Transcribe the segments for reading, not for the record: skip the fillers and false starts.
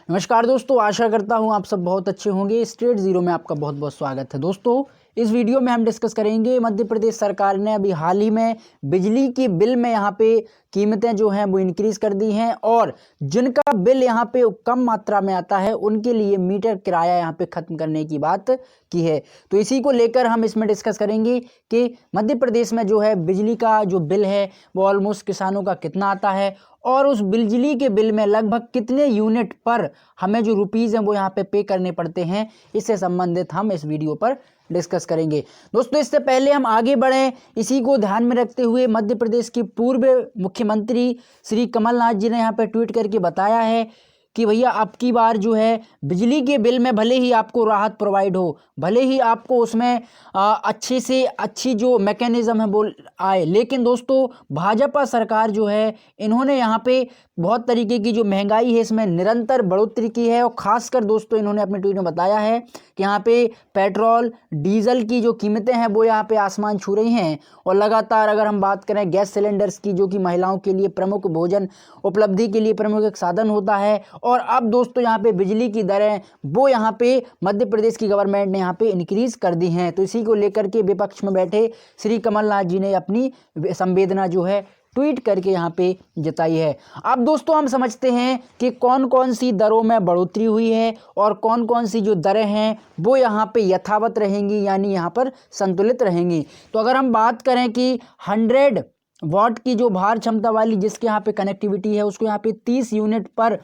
नमस्कार दोस्तों, आशा करता हूं आप सब बहुत अच्छे होंगे। स्टेट जीरो में आपका बहुत बहुत स्वागत है। दोस्तों, इस वीडियो में हम डिस्कस करेंगे मध्य प्रदेश सरकार ने अभी हाल ही में बिजली की बिल में यहाँ पे कीमतें जो हैं वो इंक्रीज कर दी हैं और जिनका बिल यहाँ पे कम मात्रा में आता है उनके लिए मीटर किराया यहाँ पे खत्म करने की बात की है। तो इसी को लेकर हम इसमें डिस्कस करेंगे कि मध्य प्रदेश में जो है बिजली का जो बिल है वो ऑलमोस्ट किसानों का कितना आता है और उस बिजली के बिल में लगभग कितने यूनिट पर हमें जो रुपीज़ हैं वो यहाँ पे करने पड़ते हैं, इससे संबंधित हम इस वीडियो पर डिस्कस करेंगे। दोस्तों, इससे पहले हम आगे बढ़ें, इसी को ध्यान में रखते हुए मध्य प्रदेश की पूर्व मुख्यमंत्री श्री कमलनाथ जी ने यहाँ पे ट्वीट करके बताया है कि भैया अब की बार जो है बिजली के बिल में भले ही आपको राहत प्रोवाइड हो, भले ही आपको उसमें अच्छे से अच्छी जो मैकेनिज़्म है वो आए, लेकिन दोस्तों भाजपा सरकार जो है इन्होंने यहाँ पे बहुत तरीके की जो महंगाई है इसमें निरंतर बढ़ोतरी की है। और ख़ासकर दोस्तों इन्होंने अपने ट्वीट में बताया है कि यहाँ पे पेट्रोल डीजल की जो कीमतें हैं वो यहाँ पे आसमान छू रही हैं और लगातार अगर हम बात करें गैस सिलेंडर्स की, जो कि महिलाओं के लिए प्रमुख भोजन उपलब्धि के लिए प्रमुख एक साधन होता है, और अब दोस्तों यहाँ पे बिजली की दरें वो यहाँ पे मध्य प्रदेश की गवर्नमेंट ने यहाँ पे इंक्रीज कर दी हैं। तो इसी को लेकर के विपक्ष में बैठे श्री कमलनाथ जी ने अपनी संवेदना जो है ट्वीट करके यहाँ पे जताई है। अब दोस्तों हम समझते हैं कि कौन कौन सी दरों में बढ़ोतरी हुई है और कौन कौन सी जो दरें हैं वो यहाँ पे यथावत रहेंगी, यानी यहाँ पर संतुलित रहेंगी। तो अगर हम बात करें कि 100 वाट की जो भार क्षमता वाली जिसके यहाँ पे कनेक्टिविटी है उसको यहाँ पे 30 यूनिट पर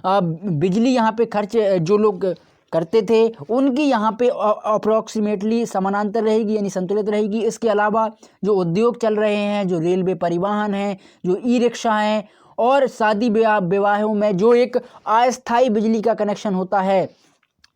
बिजली यहाँ पे खर्च जो लोग करते थे उनकी यहाँ पे अप्रॉक्सीमेटली समानांतर रहेगी, यानी संतुलित रहेगी। इसके अलावा जो उद्योग चल रहे हैं, जो रेलवे परिवहन है, जो ई रिक्शा हैं और शादी विवाहों में जो एक अस्थायी बिजली का कनेक्शन होता है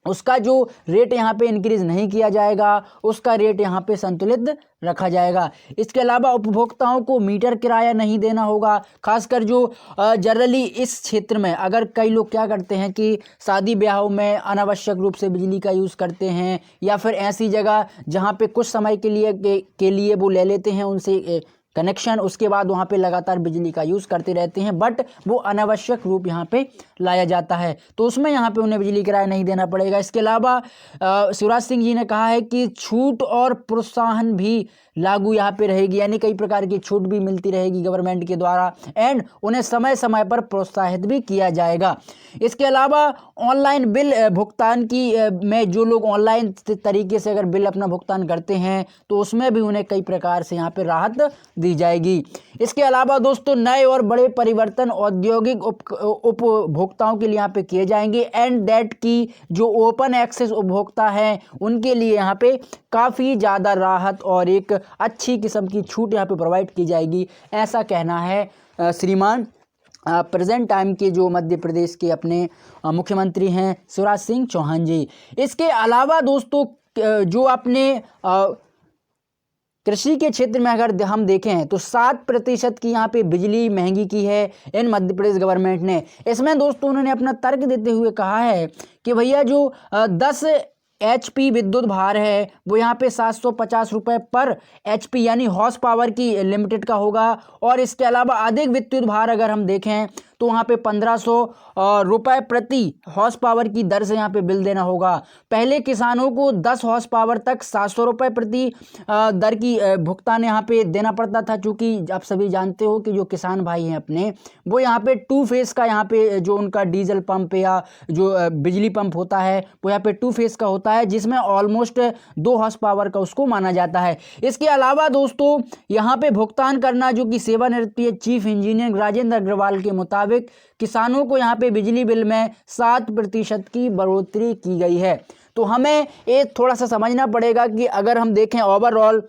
उसका जो रेट यहाँ पे इंक्रीज नहीं किया जाएगा, उसका रेट यहाँ पे संतुलित रखा जाएगा। इसके अलावा उपभोक्ताओं को मीटर किराया नहीं देना होगा। खासकर जो जनरली इस क्षेत्र में अगर कई लोग क्या करते हैं कि शादी ब्याहों में अनावश्यक रूप से बिजली का यूज़ करते हैं या फिर ऐसी जगह जहाँ पे कुछ समय के लिए वो ले लेते हैं उनसे कनेक्शन, उसके बाद वहाँ पे लगातार बिजली का यूज़ करते रहते हैं, बट वो अनावश्यक रूप यहाँ पे लाया जाता है, तो उसमें यहाँ पे उन्हें बिजली किराया नहीं देना पड़ेगा। इसके अलावा शिवराज सिंह जी ने कहा है कि छूट और प्रोत्साहन भी लागू यहाँ पे रहेगी, यानी कई प्रकार की छूट भी मिलती रहेगी गवर्नमेंट के द्वारा एंड उन्हें समय समय पर प्रोत्साहित भी किया जाएगा। इसके अलावा ऑनलाइन बिल भुगतान की में जो लोग ऑनलाइन तरीके से अगर बिल अपना भुगतान करते हैं तो उसमें भी उन्हें कई प्रकार से यहाँ पे राहत दी जाएगी। इसके अलावा दोस्तों नए और बड़े परिवर्तन औद्योगिक उपभोक्ताओं के लिए यहाँ पे किए जाएंगे एंड दैट की जो ओपन एक्सेस उपभोक्ता हैं उनके लिए यहाँ पे काफ़ी ज़्यादा राहत और एक अच्छी किस्म की छूट यहाँ पे प्रोवाइड की जाएगी, ऐसा कहना है श्रीमान प्रेजेंट टाइम के जो मध्य प्रदेश के अपने मुख्यमंत्री हैं शिवराज सिंह चौहान जी। इसके अलावा दोस्तों जो अपने कृषि के क्षेत्र में अगर हम देखें तो 7% की यहाँ पे बिजली महंगी की है इन मध्य प्रदेश गवर्नमेंट ने। इसमें दोस्तों उन्होंने अपना तर्क देते हुए कहा है कि भैया जो 10 HP विद्युत भार है वो यहाँ पे 750 रुपये पर HP यानी हॉर्स पावर की लिमिटेड का होगा, और इसके अलावा अधिक विद्युत भार अगर हम देखें तो वहाँ पे 1500 रुपये प्रति हॉर्स पावर की दर से यहाँ पे बिल देना होगा। पहले किसानों को 10 हॉर्स पावर तक 700 रुपये प्रति दर की भुगतान यहाँ पे देना पड़ता था, क्योंकि आप सभी जानते हो कि जो किसान भाई हैं अपने वो यहाँ पे 2 फेस का यहाँ पे जो उनका डीजल पंप या जो बिजली पंप होता है वो यहाँ पे 2 फेस का होता है, जिसमें ऑलमोस्ट 2 हॉर्स पावर का उसको माना जाता है। इसके अलावा दोस्तों यहाँ पे भुगतान करना जो कि सेवानिवृत्त चीफ इंजीनियर राजेंद्र अग्रवाल के मुताबिक किसानों को यहाँ पे बिजली बिल में 7% की बढ़ोतरी की गई है। तो हमें ये थोड़ा सा समझना पड़ेगा कि अगर हम देखें ओवरऑल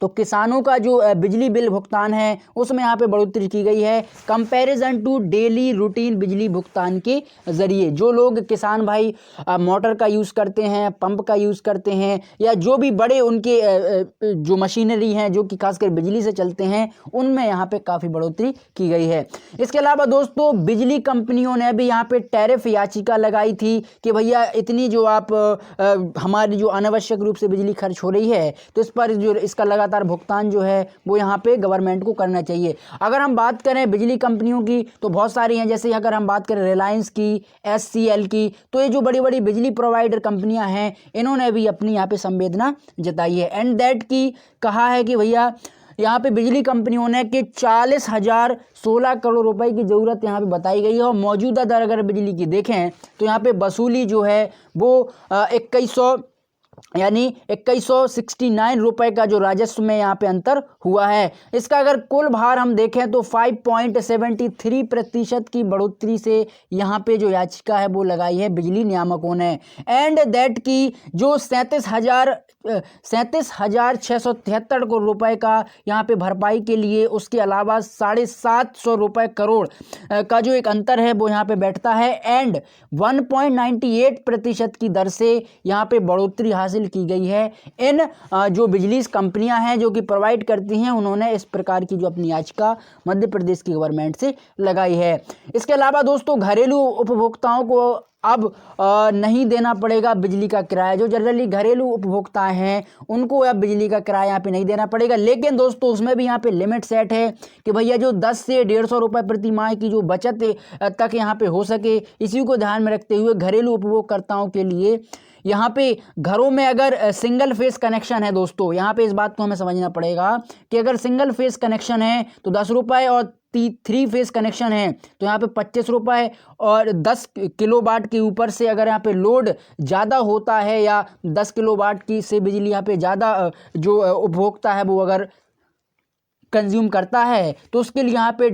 तो किसानों का जो बिजली बिल भुगतान है उसमें यहाँ पे बढ़ोतरी की गई है कंपैरिजन टू डेली रूटीन बिजली भुगतान के ज़रिए। जो लोग किसान भाई मोटर का यूज़ करते हैं, पंप का यूज़ करते हैं या जो भी बड़े उनके जो मशीनरी हैं जो कि खासकर बिजली से चलते हैं उनमें यहाँ पे काफ़ी बढ़ोतरी की गई है। इसके अलावा दोस्तों बिजली कंपनियों ने भी यहाँ पे टैरिफ याचिका लगाई थी कि भैया इतनी जो आप हमारी जो अनावश्यक रूप से बिजली खर्च हो रही है तो इस पर जो इसका लगातार भुगतान जो है वो यहाँ पे गवर्नमेंट को करना चाहिए। अगर हम बात करें बिजली कंपनियों की तो बहुत सारी हैं, जैसे अगर हम बात करें रिलायंस की, SCL की, तो ये जो बड़ी बड़ी बिजली प्रोवाइडर कंपनियां हैं इन्होंने भी अपनी यहाँ पे संवेदना जताई है। एंड दैट की कहा है कि भैया यहाँ पे बिजली कंपनियों ने कि 40,016 करोड़ रुपए की ज़रूरत यहाँ पे बताई गई है। और मौजूदा दर अगर बिजली की देखें तो यहाँ पे वसूली जो है वो 2100 यानी 2169 रुपए का जो राजस्व में यहाँ पे अंतर हुआ है। इसका अगर कुल भार हम देखें तो 5.73% की बढ़ोतरी से यहाँ पे जो याचिका है वो लगाई है बिजली नियामकों ने। एंड दैट की जो 37,673 करोड़ रुपए का यहाँ पे भरपाई के लिए, उसके अलावा 750 रुपए करोड़ का जो एक अंतर है वो यहाँ पे बैठता है। एंड 1.98% की दर से यहाँ पे बढ़ोतरी हासिल की गई है। इन जो बिजली कंपनियां हैं जो कि प्रोवाइड करती हैं, उन्होंने इस प्रकार की जो अपनी याचिका मध्य प्रदेश की गवर्नमेंट से लगाई है। इसके अलावा दोस्तों घरेलू उपभोक्ताओं को अब नहीं देना पड़ेगा बिजली का किराया। जो जनरली घरेलू उपभोक्ता हैं उनको अब बिजली का किराया यहाँ पे नहीं देना पड़ेगा, लेकिन दोस्तों उसमें भी यहाँ पे लिमिट सेट है कि भैया जो 10 से 150 रुपये प्रति माह की जो बचत तक यहाँ पे हो सके, इसी को ध्यान में रखते हुए घरेलू उपभोक्ताओं के लिए यहाँ पे घरों में अगर सिंगल फेस कनेक्शन है दोस्तों, यहाँ पे इस बात को हमें समझना पड़ेगा कि अगर सिंगल फेस कनेक्शन है तो 10 रुपये और 3 फेस कनेक्शन है तो यहाँ पे 25 रुपये, और 10 किलोवाट के ऊपर से अगर यहाँ पे लोड ज़्यादा होता है या 10 किलोवाट की से बिजली यहाँ पे ज़्यादा जो उपभोक्ता है वो अगर कंज्यूम करता है तो उसके लिए यहाँ पे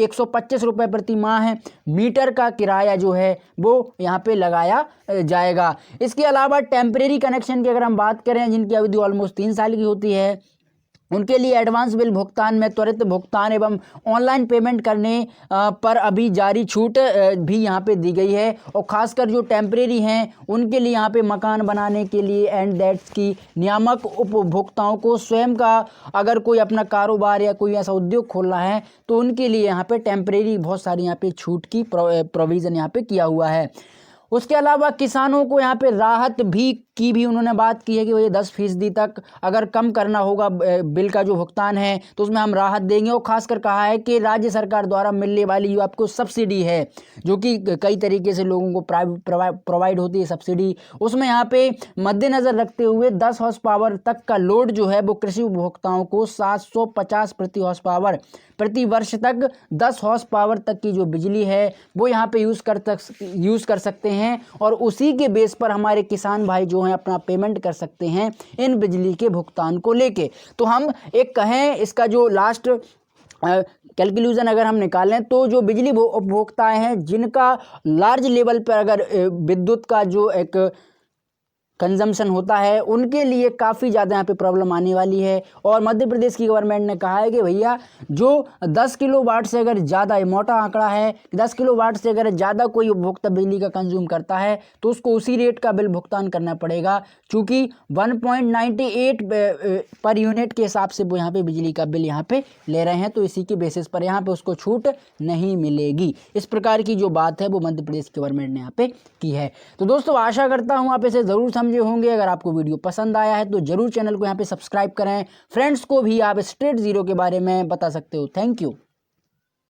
125 रुपये प्रति माह है मीटर का किराया जो है वो यहाँ पे लगाया जाएगा। इसके अलावा टेम्परेरी कनेक्शन की अगर हम बात करें, जिनकी अवधि ऑलमोस्ट 3 साल की होती है, उनके लिए एडवांस बिल भुगतान में त्वरित भुगतान एवं ऑनलाइन पेमेंट करने पर अभी जारी छूट भी यहाँ पे दी गई है। और ख़ासकर जो टेम्परेरी हैं उनके लिए यहाँ पे मकान बनाने के लिए एंड दैट्स की नियामक उपभोक्ताओं को स्वयं का अगर कोई अपना कारोबार या कोई ऐसा उद्योग खोलना है तो उनके लिए यहाँ पे टेम्परेरी बहुत सारी यहाँ पे छूट की प्रोविज़न यहाँ पे किया हुआ है। उसके अलावा किसानों को यहाँ पे राहत भी उन्होंने बात की है कि ये 10% तक अगर कम करना होगा बिल का जो भुगतान है तो उसमें हम राहत देंगे। और खासकर कहा है कि राज्य सरकार द्वारा मिलने वाली जो आपको सब्सिडी है, जो कि कई तरीके से लोगों को प्रोवाइड होती है सब्सिडी, उसमें यहाँ पे मद्देनज़र रखते हुए 10 हॉर्स पावर तक का लोड जो है वो कृषि उपभोक्ताओं को 750 प्रति हॉर्स पावर प्रति वर्ष तक 10 हॉर्स पावर तक की जो बिजली है वो यहाँ पे यूज़ कर सकते हैं। और उसी के बेस पर हमारे किसान भाई जो हैं अपना पेमेंट कर सकते हैं इन बिजली के भुगतान को लेके। तो हम एक कहें इसका जो लास्ट कैलकुलेशन अगर हम निकालें तो जो बिजली उपभोक्ताएं हैं जिनका लार्ज लेवल पर अगर विद्युत का जो एक कंजम्पशन होता है उनके लिए काफ़ी ज़्यादा यहाँ पे प्रॉब्लम आने वाली है। और मध्य प्रदेश की गवर्नमेंट ने कहा है कि भैया जो 10 किलोवाट से अगर ज़्यादा, ये मोटा आंकड़ा है, 10 किलोवाट से अगर ज़्यादा कोई उपभोक्ता बिजली का कंज्यूम करता है तो उसको उसी रेट का बिल भुगतान करना पड़ेगा, चूँकि 1.98 पर यूनिट के हिसाब से वो यहाँ पे बिजली का बिल यहाँ पे ले रहे हैं, तो इसी के बेसिस पर यहाँ पे उसको छूट नहीं मिलेगी। इस प्रकार की जो बात है वो मध्य प्रदेश गवर्नमेंट ने यहाँ पे की है। तो दोस्तों आशा करता हूँ आप इसे ज़रूर समझे होंगे। अगर आपको वीडियो पसंद आया है तो जरूर चैनल को यहाँ पे सब्सक्राइब करें। फ्रेंड्स को भी आप स्ट्रेट जीरो के बारे में बता सकते हो। Thank you.